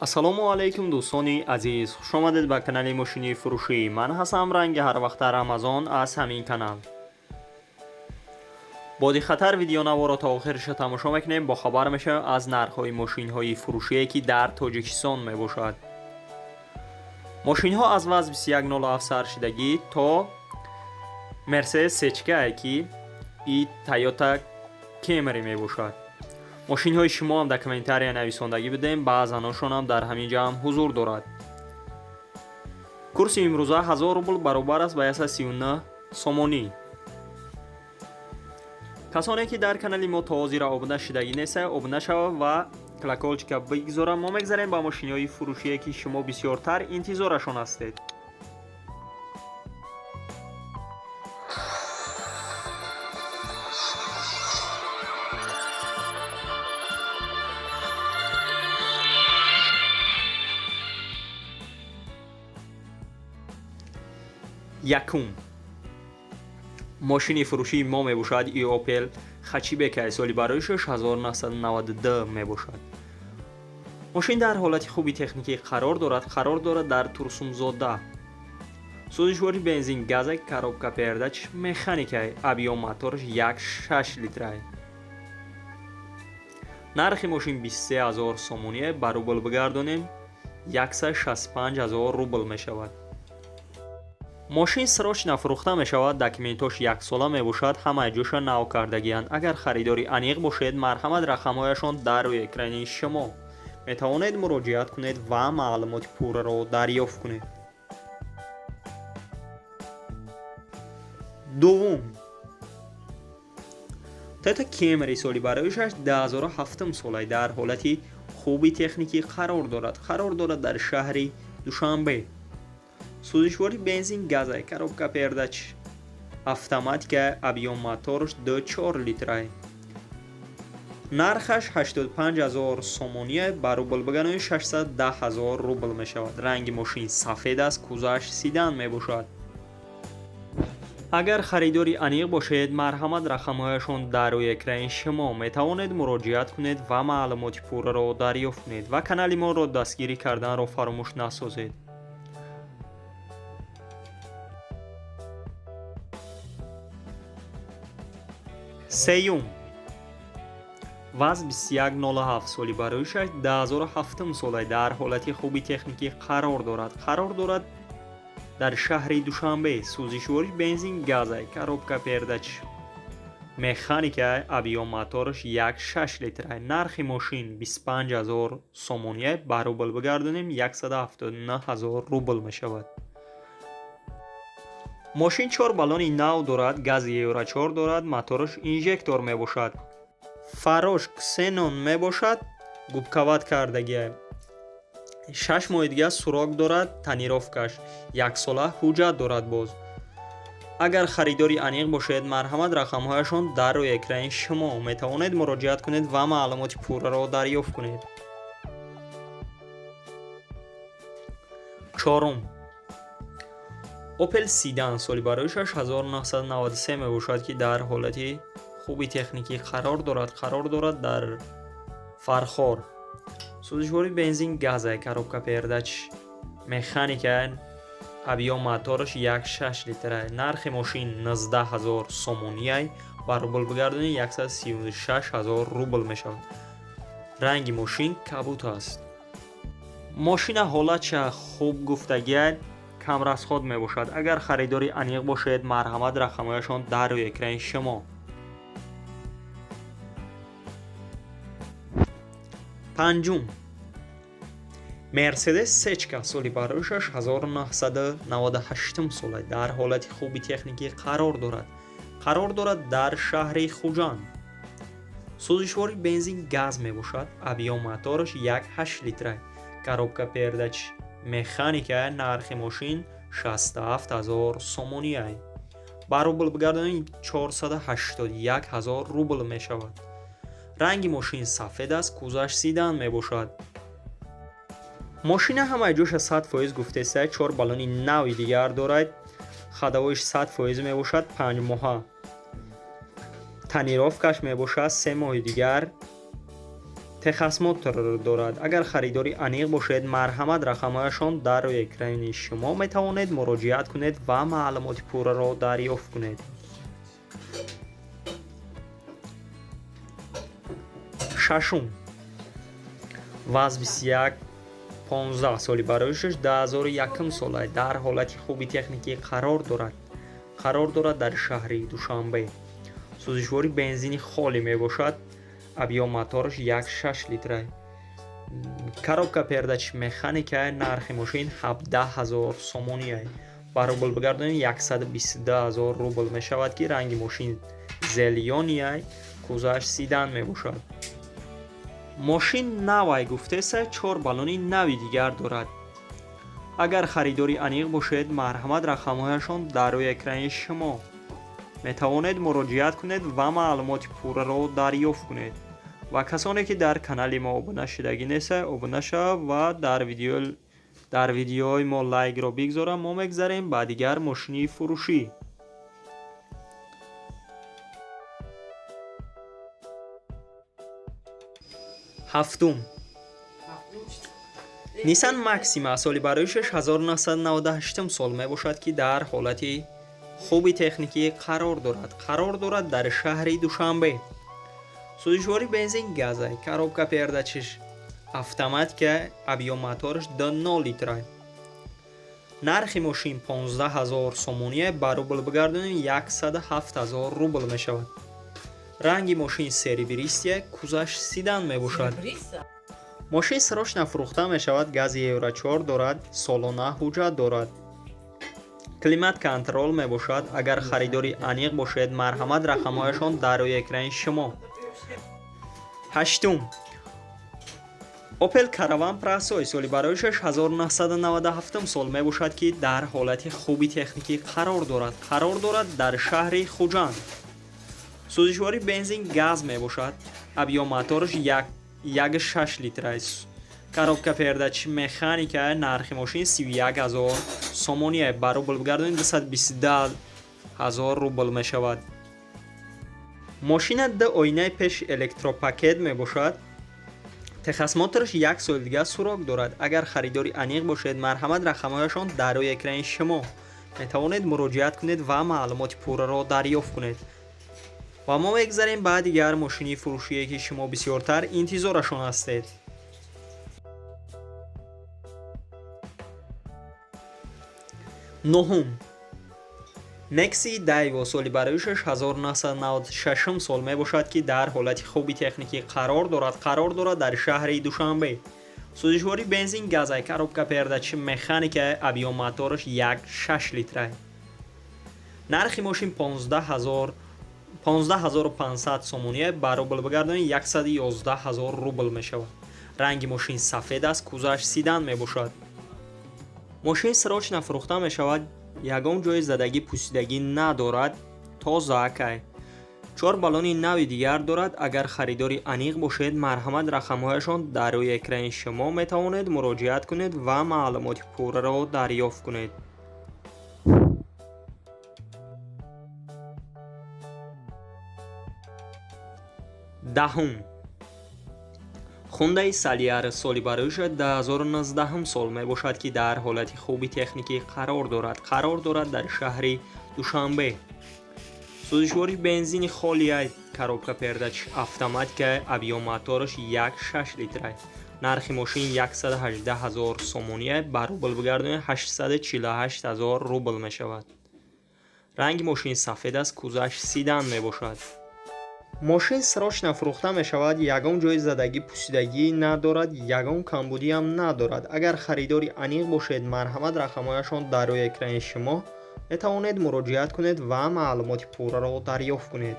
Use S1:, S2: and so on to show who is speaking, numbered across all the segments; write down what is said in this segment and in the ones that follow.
S1: ассалому алайкум дӯстони азиз, хуш омадед ба канали мошини фурӯшӣ. Ман ҳастам ранги ҳарвақта Рамазон аз ҳамин канал. бо дихатар видеонаворо та охириша тамошо мекунем. бо хабар мешавем аз нархҳои мошинҳои фурӯшие ки дар тоҷикистон мебошад. мошинҳо аз ваз 2107 шидагӣ то Mercedes сечкае ки и Toyota Camry мебошад. мошинҳои шумо ҳам дар комментария нависондагӣ бидем, баъзаношон ҳам дар ҳамин ҷо ҳам ҳузур дорад. курси имрӯза 1000 рубл баробар аст ба 139 сомонӣ. касоне ки дар канали мо то ҳозира обуна шидагӣ нестед, обуна шавад ва колоколчика бигзорад. мо мегзарем ба мошинҳои фурӯшие ки шумо бисёртар интизорашон ҳастед. якум мошини фурӯшии мо мебошад и Opel Hatchback соли барои 6992 мебошад. мошин дар ҳолати хуби техникӣ қарор дорад дар Турсумзода. сӯзишвори бензин, газак, коробка передач механикай, объём моторш 1.6 литрай. нархи мошин 23000 сомоние, ба рубл бигардонем 165000 рубл мешавад. мошин срочна фурӯхта мешавад, документош 1 сола мебошад, ҳамаи ҷоша нав кардагианд. агар харидори аниқ бошед, марҳамат рақамҳояшон дар рӯи экрани шумо метавонед муроҷиат кунед ва маълумоти пурраро дарёфт кунед. дуввум Toyota Camry соли бароишаш 2007 солай, дар ҳолати хуби техникӣ қарор дорад дар шаҳри Душанбе. сӯзишвори бензин, газай, коробка передач автоматика, объём моторш 2.4 литрай. нархаш 85000 сомоние, ба рубл бигардонем 610000 рубл мешавад. ранги мошин сафед аст, кузаш седан мебошад. агар харидори аниқ бошед, марҳамат рақамҳояшон дар рӯи экрани шумо метавонед муроҷиат кунед ва маълумоти пурраро дарёфт кунед ва канали моро дастгирӣ карданро фаромӯш насозед. сеюм ваз 2107 соли бароишаш 2007 солай, дар ҳолати хуби техникӣ қарор дорад дар шаҳри Душанбе. сӯзишвори бензин, газай, коробка передач механика, объём моторш 1.6 литрай. нархи мошин 25000 сомоние, ба рубл бигардонем 179000 рубл мешавад. мошин 4 баллони нав дорад, гази Евро 4 дорад, моторш инжектор мебошад. фарош ксенон мебошад, губкават кардагиай. 6 моҳи дига сурок дорад, танировкаш 1 сола ҳуҷҷат дорад. боз агар харидори аниқ бошед, марҳамат рақамҳояшон дар рӯи экрани шумо метавонед муроҷиат кунед ва маълумоти пурраро дарёфт кунед. чорум Opel Sedan соли бароишаш 1993 мебошад ки дар ҳолати хуби техникӣ қарор дорад дар Фархор. сӯзишвори бензин, газай, коробка передач механика, объём моторш 1.6 литрай. нархи мошин 19000 сомонияй, ба рубл бигардонем 136000 рубл мешавад. ранги мошин кабут аст. мошина ҳолатша хуб гуфтагиай, камрасход мебошад. агар харидори аниқ бошед, марҳамат рақамҳояшон дар рӯи экрани шумо. панҷум Mercedes сечка соли бароишаш 1998 солай, дар ҳолати хуби техникӣ қарор дорад дар шаҳри Хуҷанд. сӯзишвори бензин, газ мебошад, объём моторш 1.8 литрай. коробка передач механика. нархи мошин 67000 сомонияй, ба рубл бигардонем 481000 рубл мешавад. ранги мошин сафед аст, кузаш седан мебошад. мошина ҳамаи ҷоша 100% гуфтеста, 4 баллони нави дигар дорад, ходовоиш 100% мебошад, 5 моҳа танировкаш мебошад, 3 моҳи дигар تخصمات دارد. اگر خریداری عمیق باشد مرحمت رقمهایشان در روی اکران شما میتوانید مراجعت کنید و معلومات پوره را دریافت کنید. ششم، وز 21 15 سالی برایشش 2001 ساله در حالت خوبی تکنیکی قرار دارد در شهر دوشنبه. سوزشواری بنزین خالی می باشد. объем моторش 1.6 لیتر. коробка передач механика. нархи мошин 17000 сомони аст. ба рубл бигардонем 122000 рубл мешавад ки ранги мошин зелёни аст. кузаш седан мебошад. мошин навай гуфтеса 4 баллони нави дигар дорад. агар харидори аниқ бошед марҳамат рақамҳояшон дар рӯи экрани шумо метавонед муроҷиат кунед ва маълумоти пурраро дарёфт кунед. ва касоне ки дар канали мо обуна шудагӣ неста обуна шавад ва дар видеои мо лайкро бигзорам. мо мегзарем ба дигар мошини фурӯшӣ. ҳафтум, Nissan Maxima соли бароишаш 1998 сол мебошад ки дар ҳолати хуби техникӣ қарор дорад дар шаҳри Душанбе. сӯзишвори бензин газ аст. коробка передачаш автоматика. объем мотораш 2.0 литр аст. нархи мошин 15000 сомони ба рубл бигардонем 107000 рубл мешавад. ранги мошин серебристия. кузаш седан мебошад. мошин срочно фурӯхта мешавад. гази евро 4 дорад. солона ҳуҷҷат дорад. климат контрол мебошад. агар харидори аниқ бошед марҳамат рақамҳояшон дар рӯи экрани шумо. ҳаштум, Opel Caravan Prasoy соли бароишаш 1997 сол мебошад ки дар ҳолати хуби техникӣ қарор дорад дар шаҳри Хуҷанд. сӯзишвори бензин газ мебошад. объем мотораш 1.6 литр аст. коробка передачи механика. нархи мошин 31000 сомони ба рубл бигардонем 220000 рубл мешавад. мошина ду оинаи пеш электропакет мебошад. техасмотораш 1 сол дига сурок дорад. агар харидори аниқ бошед марҳамат рақамҳояшон дар рӯи экрани шумо метавонед муроҷиат кунед ва маълумоти пурраро дарёфт кунед. ва мо мегзарем ба дигар мошини фурӯшие ки шумо бисёртар интизорашон ҳастед. нӯҳум, Nexi Daiwo соли бароишаш 1996 сол мебошад ки дар ҳолати хуби техникӣ қарор дорад дар шаҳри Душанбе. сӯзишвори бензин газ аст. коробка передачи механика. объем мотораш 1.6 литр аст. нархи мошин 15500 сомони ба рубл бигардонем 111000 рубл мешавад. ранги мошин сафед аст. кузаш седан мебошад. мошин срочно фурӯхта мешавад. ягон ҷои задагӣ пӯсидагӣ надорад. тозак аст. 4 баллони нави дигар дорад. агар харидори аниқ бошед марҳамат рақамҳояшон дар рӯи экрани шумо метавонед муроҷиат кунед ва маълумоти пурраро дарёфт кунед. даҳум, Hyundai Saliera соли бароишаш 2019 сол мебошад ки дар ҳолати хуби техникӣ қарор дорад дар шаҳри Душанбе. сӯзишвори бензини холи аст. коробка передачи автоматика. объем мотораш 1.6 литр аст. нархи мошин 118000 сомони ба рубл бигардонем 848000 рубл мешавад. ранги мошин сафед аст. кузаш седан мебошад. мошин срочно фурӯхта мешавад. ягон ҷои задагӣ пӯсидагӣ надорад. ягон камбудиам надорад. агар харидори аниқ бошед марҳамат рақамҳояшон дар рӯи экрани шумо метавонед муроҷиат кунед ва маълумоти пурраро дарёфт кунед.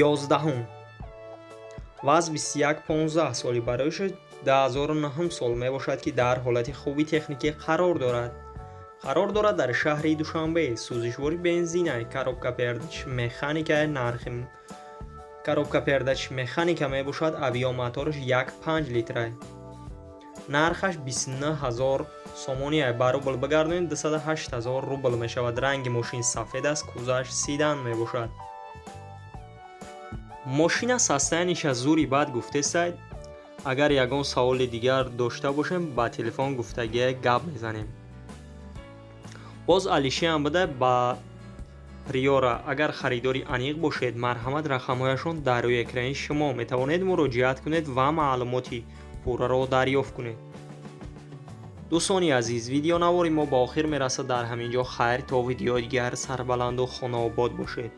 S1: ёздаҳум, ваз 2115 соли бароишаш 2009 сол мебошад ки дар ҳолати хуби техникӣ қарор дорад дар шаҳри Душанбе. сӯзишвори бензин аст. коробка передачи механика мебошад. объем мотораш 1.5 литр аст. нархаш 29000 сомония ба рубл бигардонед 280,000 рубл мешавад. ранги мошин сафед аст, кузаш сидан мебошад. мошина састаяниш аз зури бад гуфтесайд. агар ягон саволи дигар дошта бошем ба телефон гуфтагия гап мезанем. боз алишиам буда ба приора агар харидори аниқ бошед, марҳамат рақамҳояшон дар рӯи экрани шумо метавонед муроҷиат кунед ва маълумоти пурраро дарёфт кунед. дӯстони азиз, видеонавори мо ба охир мерасад. дар ҳамин ҷо хайр, то видеои дигар. Сарбаланду хонаобод бошед.